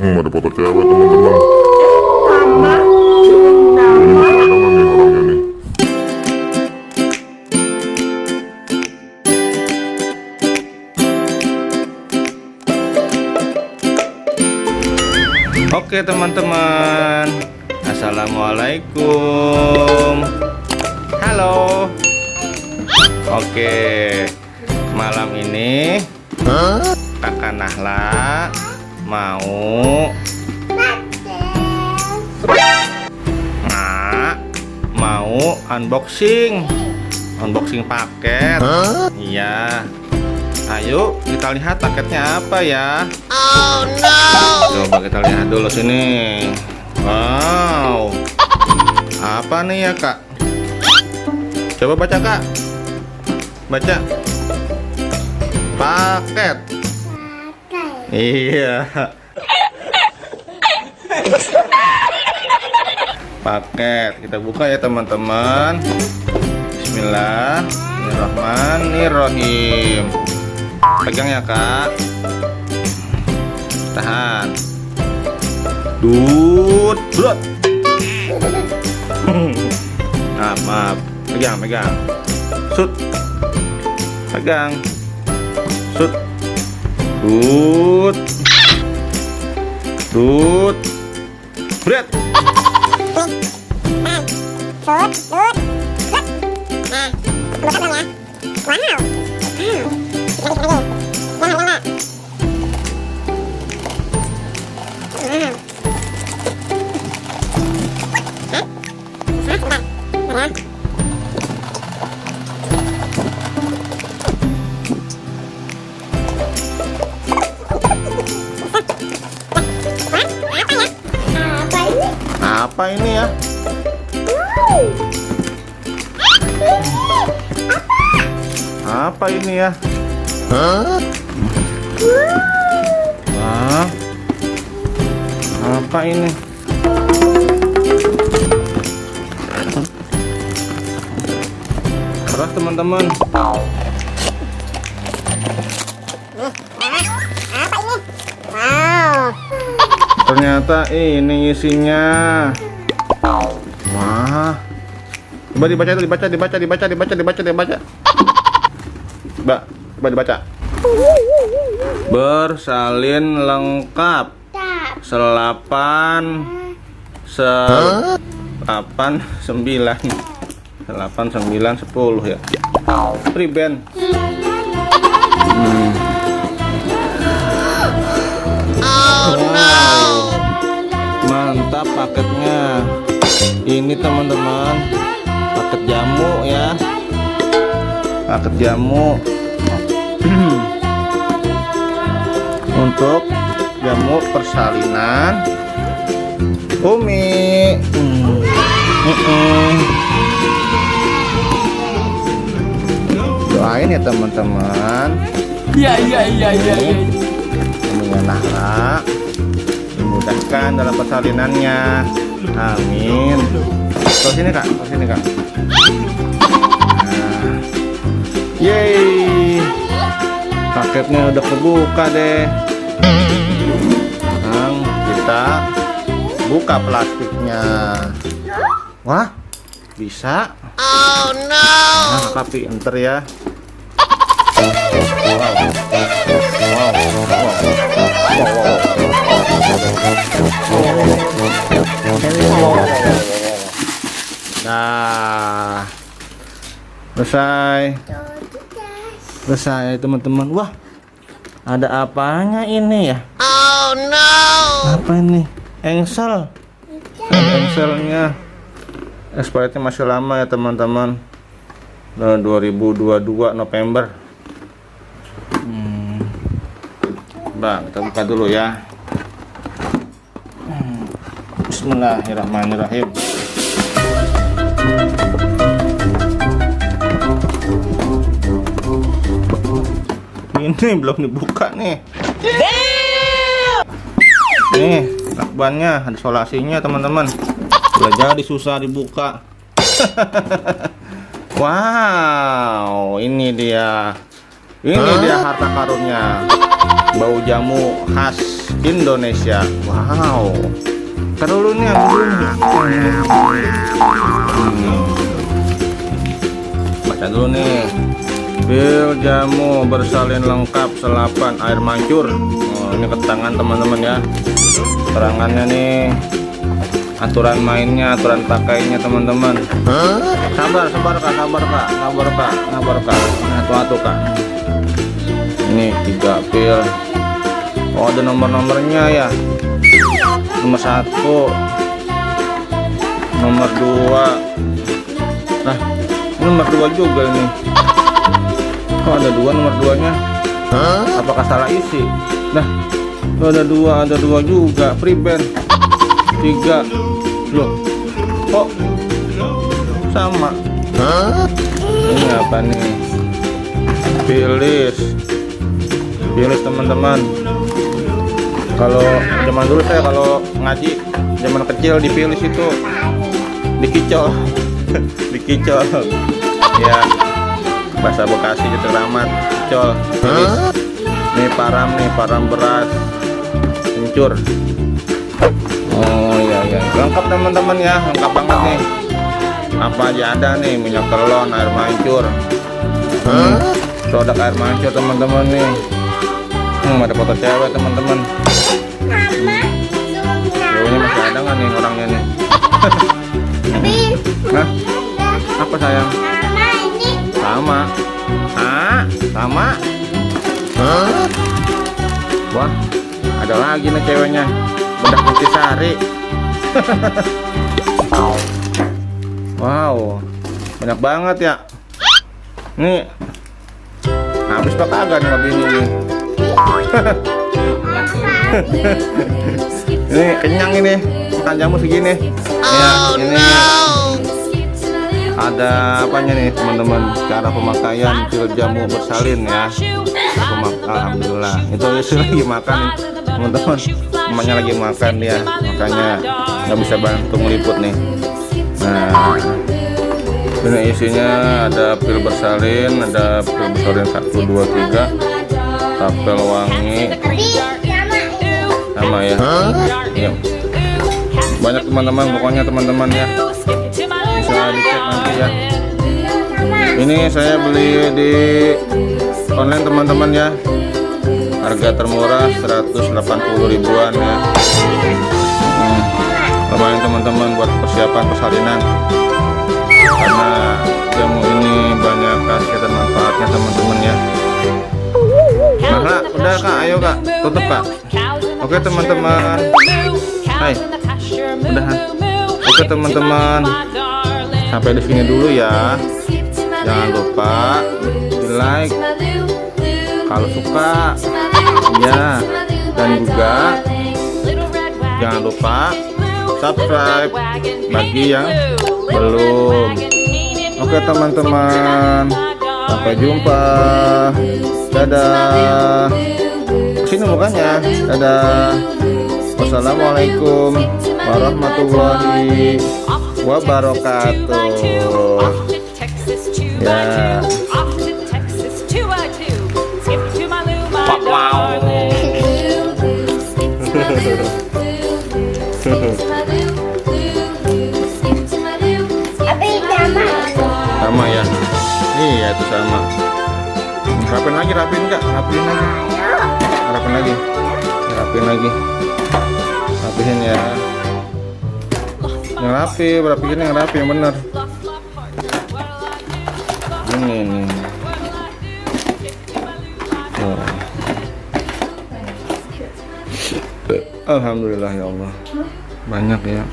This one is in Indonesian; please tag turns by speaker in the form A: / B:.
A: Ada foto cewek teman-teman.
B: Mama,
A: Ini ada nggak nih orangnya nih?
C: Oke teman-teman, assalamualaikum. Halo. Oke, malam ini Kakak Nahla mau unboxing paket. Iya. Ayo kita lihat paketnya apa ya. Oh no. Coba kita lihat dulu sini. Wow. Apa nih ya Kak? Coba baca Kak. Baca. Paket. Iya. Paket. Kita buka ya teman-teman. Bismillahirrahmanirrahim. Pegang ya Kak. Tahan. Dut, brot. Maaf. Pegang. Sut. Pegang. Sut. Dut. Bret. Apa ini ya? Apa ini ya? Wah. Apa ini? Beras teman-teman. Ternyata ini isinya. Wah. Coba dibaca. Coba dibaca. Bersalin lengkap. 8 9 10 ya. Riben. Wow. Mantap paketnya. Ini teman-teman, paket jamu ya. Paket jamu. Untuk jamu persalinan Umi. Doain ya teman-teman. Iya. Uminya Nahla dimudahkan dalam persalinannya. Amin. Terus sini Kak. Nah. Yeay. Paketnya udah kebuka deh. Sekarang kita buka plastiknya. Wah, bisa. Oh no. Nah, tapi enter ya. Nah, selesai teman-teman. Wah, ada apanya ini ya? Oh no. Apa ini? Engsel. Engselnya. Expirednya masih lama ya teman-teman. 2022 November. Kita buka dulu ya. Bismillahirrahmanirrahim. Ini belum dibuka nih. Nih lakbannya, ada solasinya teman-teman. Udah jadi susah dibuka. Wow, ini dia harta karunnya. Bau jamu khas Indonesia. Wow. Ntar dulu nih, ambil dulu nih. Baca dulu nih. Pil jamu bersalin lengkap selapan air mancur. Oh, ini ketangan teman-teman ya. Terangannya nih, aturan mainnya, aturan pakainya teman-teman. Sabar kak. Nah, tuh kak. Ini 3 pil. Oh, ada nomor-nomornya ya. Nomor 1, nomor 2. Nah, ini nomor 2 juga ini. Oh, ada 2 nomor 2-nya. Apakah salah isi? Nah, ada 2 juga. Preben 3. Loh, kok sama? Ini apa nih? Pilis teman-teman. Kalau zaman dulu saya kalau ngaji zaman kecil dipilis itu dikicol. Dikicol ya, bahasa Bekasi gitu, ramat kicol. Ini param beras hancur. Oh iya, lengkap teman-teman ya, lengkap banget nih. Apa aja ada nih, minyak telon, air mancur, produk air mancur teman-teman nih. Ada foto cewek teman-teman. Ceweknya masih ada nggak nih orangnya nih? Nah, apa sayang? Sama. Sama. Wah, ada lagi nih ceweknya. Bedak Nutrisari. Wow, banyak banget ya. Nih, habis pak kagak nih mobil ini. Ini kenyang ini, makan jamu segini. Ya, ini ada apanya nih teman-teman, cara pemakaian pil jamu bersalin ya. Alhamdulillah, itu Yusuf lagi makan teman-teman, temannya lagi makan dia, makanya nggak bisa bantu meliput nih. Nah, ini isinya ada pil bersalin, 1, 2, 3, tapel wangi, sama ya. Iya. Banyak teman-teman, pokoknya teman-teman ya, bisa dicek nanti ya. Ini saya beli di online teman-teman ya, harga termurah 180 ribuan ya. Lumayan teman-teman buat persiapan persalinan, karena jamu ini banyak khasiat dan manfaatnya teman-teman ya. Nah, udah kak, ayo kak, tutup kak. Oke teman-teman, hai, udahan. Oke teman-teman, sampai di sini dulu ya. Jangan lupa di like kalau suka ya, dan juga jangan lupa subscribe bagi yang belum. Oke teman-teman, sampai jumpa. Dadah. Sini mukanya. Dadah. Wassalamualaikum warahmatullahi wabarakatuh. Ya. Wow. Sama ya. Iya itu sama. Rapin lagi, rapin enggak? Rapin lagi. Rapihin ya. Yang rapi, rapihin yang rapi yang bener. Ini nih. Oh. Alhamdulillah ya Allah. Banyak ya.